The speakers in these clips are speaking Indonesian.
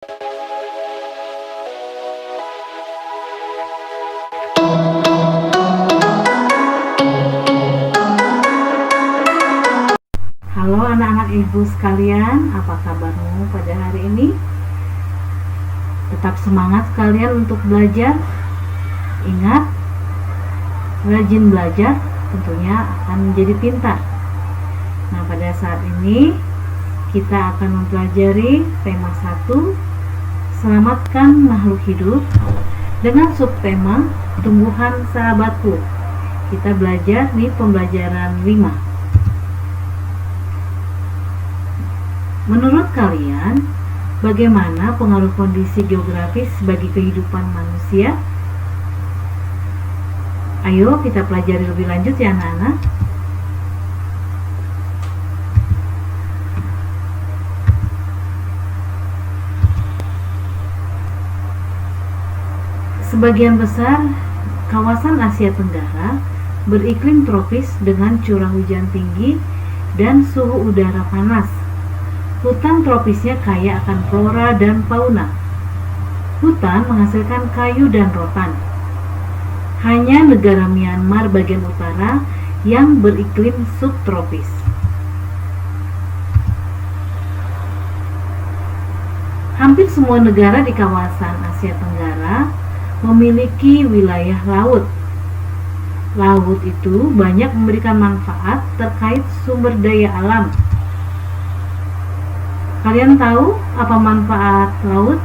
Halo anak-anak ibu sekalian, apa kabarmu pada hari ini? Tetap semangat kalian untuk belajar. Ingat, rajin belajar tentunya akan menjadi pintar. Nah, pada saat ini kita akan mempelajari tema 1, selamatkan makhluk hidup, dengan subtema tumbuhan sahabatku. Kita belajar di pembelajaran 5. Menurut kalian, bagaimana pengaruh kondisi geografis bagi kehidupan manusia? Ayo kita pelajari lebih lanjut ya anak-anak. Sebagian besar kawasan Asia Tenggara beriklim tropis dengan curah hujan tinggi dan suhu udara panas. Hutan tropisnya kaya akan flora dan fauna. Hutan menghasilkan kayu dan rotan. Hanya negara Myanmar bagian utara yang beriklim subtropis. Hampir semua negara di kawasan Asia Tenggara memiliki wilayah laut. Laut itu banyak memberikan manfaat terkait sumber daya alam. Kalian tahu apa manfaat laut?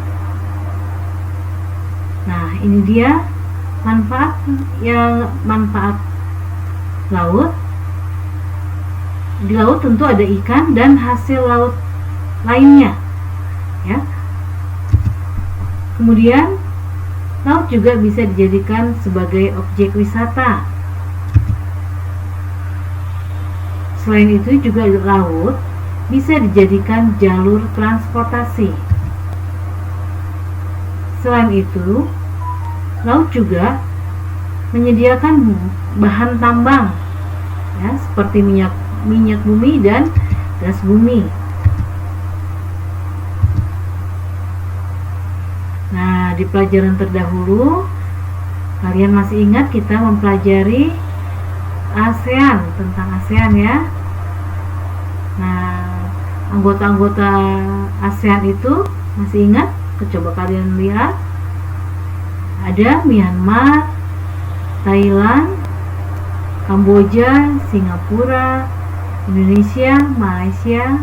Nah, ini dia manfaat laut. Di laut tentu ada ikan dan hasil laut lainnya, ya. Kemudian laut juga bisa dijadikan sebagai objek wisata. Selain itu juga laut bisa dijadikan jalur transportasi. Selain itu, laut juga menyediakan bahan tambang, ya, seperti minyak bumi dan gas bumi. Nah, di pelajaran terdahulu, kalian masih ingat kita mempelajari ASEAN, tentang ASEAN ya. Nah, anggota-anggota ASEAN itu masih ingat? Coba kalian lihat. Ada Myanmar, Thailand, Kamboja, Singapura, Indonesia, Malaysia,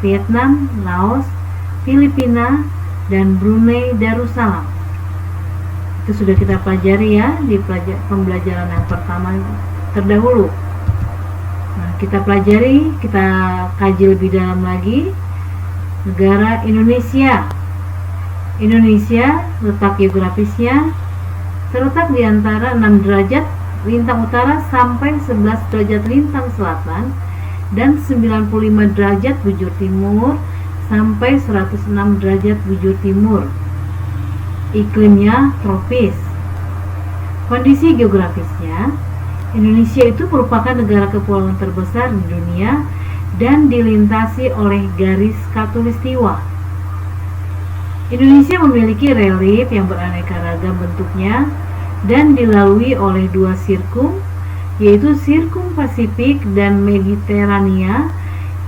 Vietnam, Laos, Filipina, dan Brunei Darussalam. Itu sudah kita pelajari ya di pembelajaran yang pertama terdahulu. Nah, kita pelajari, kita kaji lebih dalam lagi. Negara Indonesia. Indonesia, letak geografisnya terletak di antara 6 derajat lintang utara sampai 11 derajat lintang selatan dan 95 derajat bujur timur sampai 106 derajat bujur timur. Iklimnya tropis. Kondisi geografisnya, Indonesia itu merupakan negara kepulauan terbesar di dunia dan dilintasi oleh garis khatulistiwa. Indonesia memiliki relief yang beraneka ragam bentuknya dan dilalui oleh 2 sirkum, yaitu sirkum Pasifik dan Mediterania,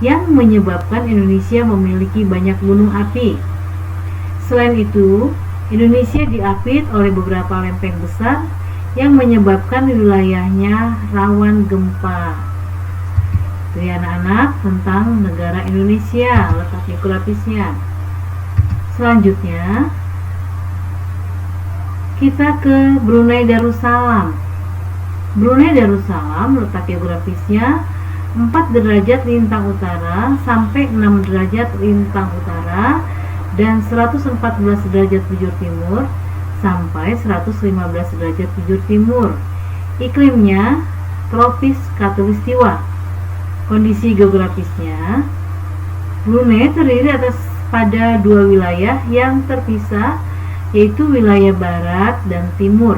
yang menyebabkan Indonesia memiliki banyak gunung api. Selain itu, Indonesia diapit oleh beberapa lempeng besar yang menyebabkan wilayahnya rawan gempa. Itu ya anak-anak tentang negara Indonesia, letak geografisnya. Selanjutnya kita ke Brunei Darussalam. Brunei Darussalam letak geografisnya 4 derajat lintang utara sampai 6 derajat lintang utara dan 114 derajat bujur timur sampai 115 derajat bujur timur. Iklimnya tropis khatulistiwa. Kondisi geografisnya, Brunei terdiri pada 2 wilayah yang terpisah, yaitu wilayah barat dan timur.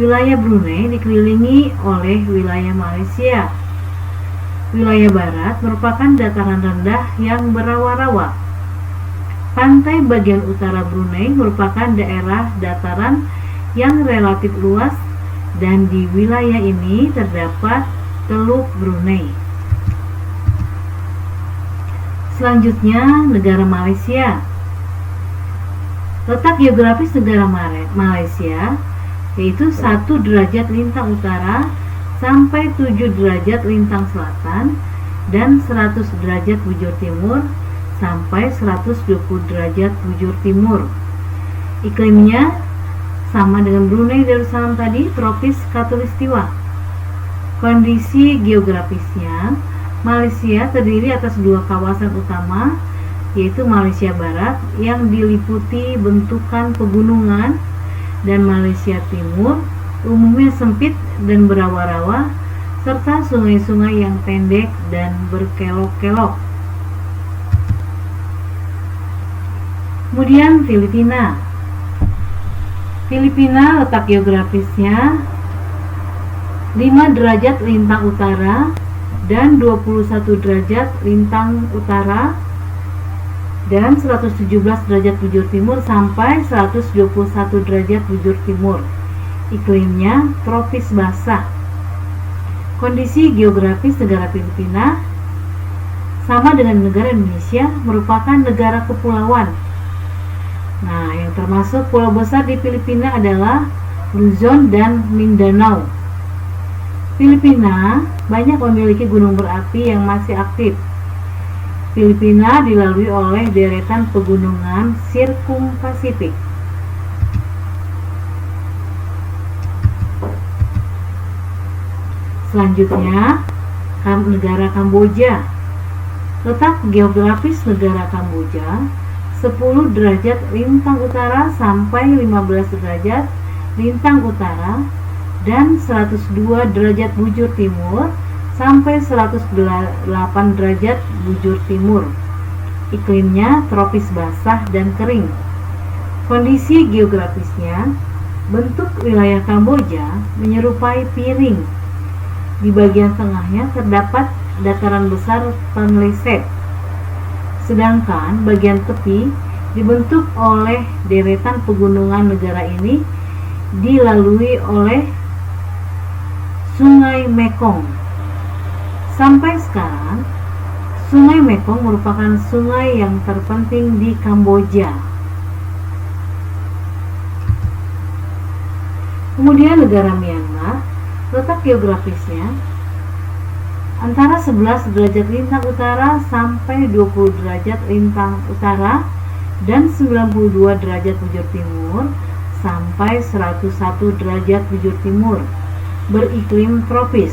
Wilayah Brunei dikelilingi oleh wilayah Malaysia. Wilayah barat merupakan dataran rendah yang berawa-rawa. Pantai bagian utara Brunei merupakan daerah dataran yang relatif luas dan di wilayah ini terdapat Teluk Brunei. Selanjutnya, negara Malaysia. Letak geografis negara Malaysia yaitu 1 derajat lintang utara sampai 7 derajat lintang selatan dan 100 derajat bujur timur sampai 120 derajat bujur timur. Iklimnya sama dengan Brunei Darussalam tadi, tropis khatulistiwa. Kondisi geografisnya, Malaysia terdiri atas 2 kawasan utama, yaitu Malaysia Barat yang diliputi bentukan pegunungan dan Malaysia Timur umumnya sempit dan berawa-rawa serta sungai-sungai yang pendek dan berkelok-kelok. Kemudian Filipina. Filipina letak geografisnya 5 derajat lintang utara dan 21 derajat lintang utara dan 117 derajat bujur timur sampai 121 derajat bujur timur. Iklimnya tropis basah. Kondisi geografis negara Filipina sama dengan negara Indonesia, merupakan negara kepulauan. Nah, yang termasuk pulau besar di Filipina adalah Luzon dan Mindanao. Filipina banyak memiliki gunung berapi yang masih aktif. Filipina dilalui oleh deretan pegunungan Sirkum-Pasifik. Selanjutnya, negara Kamboja. Letak geografis negara Kamboja 10 derajat lintang utara sampai 15 derajat lintang utara dan 102 derajat bujur timur sampai 108 derajat bujur timur. Iklimnya tropis basah dan kering. Kondisi geografisnya, bentuk wilayah Kamboja menyerupai piring. Di bagian tengahnya terdapat dataran besar Tonle Sap. Sedangkan bagian tepi dibentuk oleh deretan pegunungan. Negara ini dilalui oleh Sungai Mekong. Sampai sekarang, Sungai Mekong merupakan sungai yang terpenting di Kamboja. Kemudian negara Myanmar, letak geografisnya antara 11 derajat lintang utara sampai 20 derajat lintang utara dan 92 derajat bujur timur sampai 101 derajat bujur timur, beriklim tropis.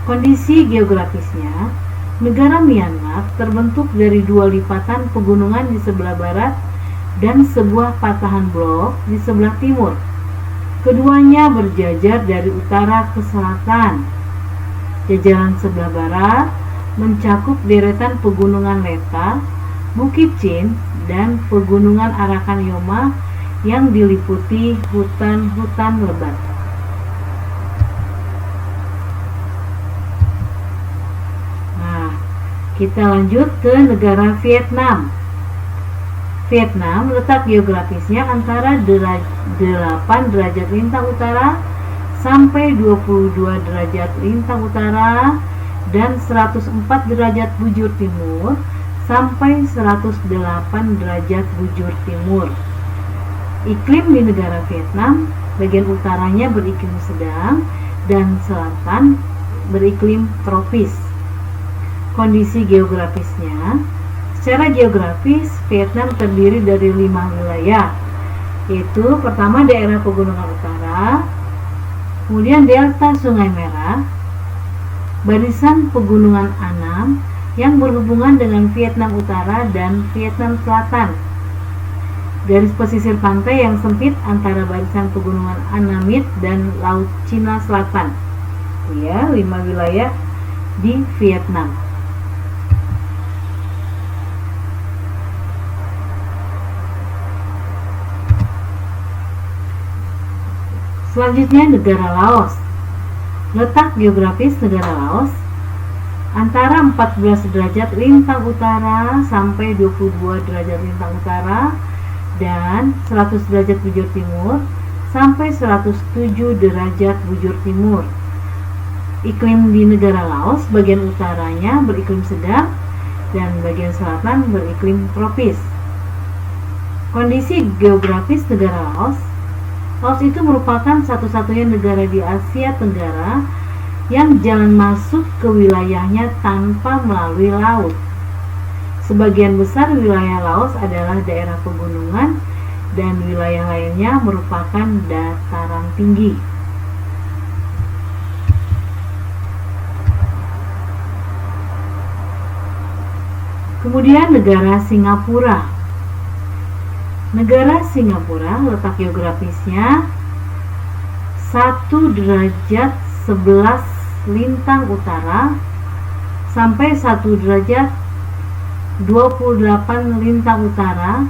Kondisi geografisnya, negara Myanmar terbentuk dari 2 lipatan pegunungan di sebelah barat dan sebuah patahan blok di sebelah timur. Keduanya berjajar dari utara ke selatan. Jajaran sebelah barat mencakup deretan pegunungan Leta, Bukit Chin, dan pegunungan Arakan Yoma yang diliputi hutan-hutan lebat. Nah, kita lanjut ke negara Vietnam. Vietnam letak geografisnya antara 8 derajat lintang utara sampai 22 derajat lintang utara dan 104 derajat bujur timur sampai 108 derajat bujur timur. Iklim di negara Vietnam, bagian utaranya beriklim sedang dan selatan beriklim tropis. Kondisi geografisnya, secara geografis Vietnam terdiri dari 5 wilayah, yaitu pertama daerah pegunungan utara, kemudian delta Sungai Merah, barisan pegunungan Annam yang berhubungan dengan Vietnam Utara dan Vietnam Selatan, garis pesisir pantai yang sempit antara barisan pegunungan Annamite dan Laut Cina Selatan. Ya, 5 wilayah di Vietnam. Selanjutnya negara Laos. Letak geografis negara Laos antara 14 derajat lintang utara sampai 22 derajat lintang utara, dan 100 derajat bujur timur sampai 107 derajat bujur timur. Iklim di negara Laos bagian utaranya beriklim sedang dan bagian selatan beriklim tropis. Kondisi geografis negara Laos. Laos itu merupakan satu-satunya negara di Asia Tenggara yang jalan masuk ke wilayahnya tanpa melalui laut. Sebagian besar wilayah Laos adalah daerah pegunungan dan wilayah lainnya merupakan dataran tinggi. Kemudian negara Singapura. Negara Singapura letak geografisnya 1 derajat 11 lintang utara sampai 1 derajat 28 lintang utara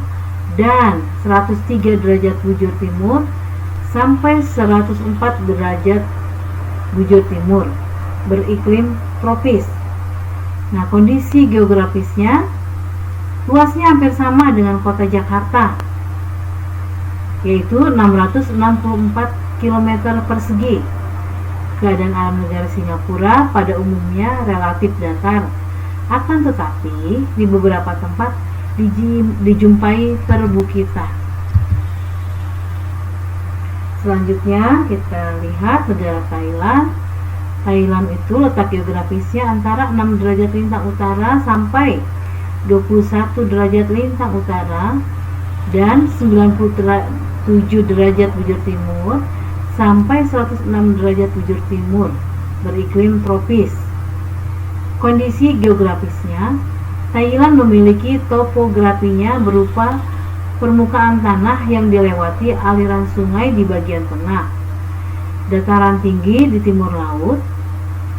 dan 103 derajat bujur timur sampai 104 derajat bujur timur, beriklim tropis. Nah, kondisi geografisnya luasnya hampir sama dengan kota Jakarta, yaitu 664 km persegi. Keadaan alam negara Singapura pada umumnya relatif datar, akan tetapi di beberapa tempat dijumpai perbukitan. Selanjutnya kita lihat negara Thailand. Thailand itu letak geografisnya antara 6 derajat lintang utara sampai 21 derajat lintang utara dan 97 derajat bujur timur sampai 106 derajat bujur timur, beriklim tropis. Kondisi geografisnya, Thailand memiliki topografinya berupa permukaan tanah yang dilewati aliran sungai di bagian tengah, dataran tinggi di timur laut,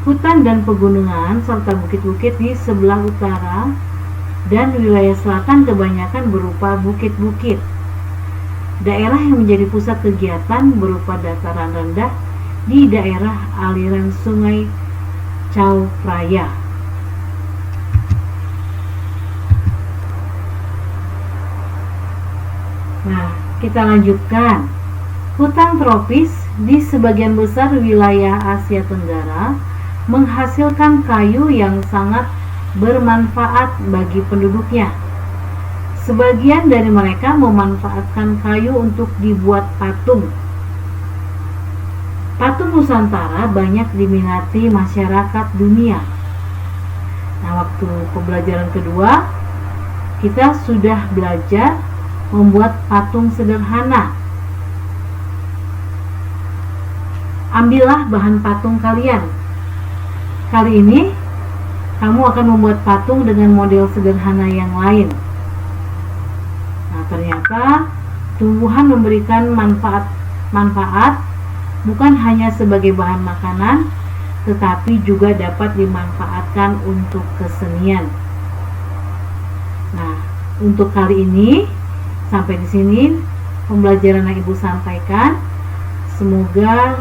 hutan dan pegunungan serta bukit-bukit di sebelah utara, dan wilayah selatan kebanyakan berupa bukit-bukit. Daerah yang menjadi pusat kegiatan berupa dataran rendah di daerah aliran sungai Chao Phraya. Nah, kita lanjutkan. Hutan tropis di sebagian besar wilayah Asia Tenggara menghasilkan kayu yang sangat bermanfaat bagi penduduknya. Sebagian dari mereka memanfaatkan kayu untuk dibuat patung. Patung Nusantara banyak diminati masyarakat dunia. Nah, waktu pembelajaran kedua, kita sudah belajar membuat patung sederhana. Ambillah bahan patung kalian. Kali ini kamu akan membuat patung dengan model sederhana yang lain. Nah, ternyata tumbuhan memberikan manfaat bukan hanya sebagai bahan makanan, tetapi juga dapat dimanfaatkan untuk kesenian. Nah, untuk kali ini sampai di sini pembelajaran yang Ibu sampaikan. Semoga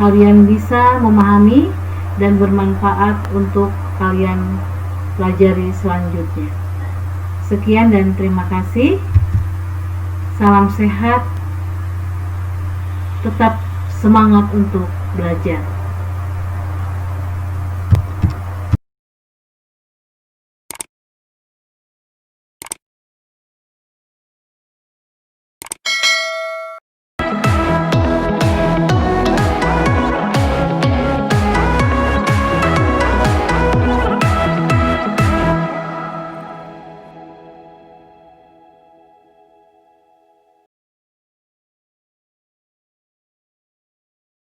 kalian bisa memahami dan bermanfaat untuk kalian pelajari selanjutnya. Sekian dan terima kasih. Salam sehat. Tetap semangat untuk belajar.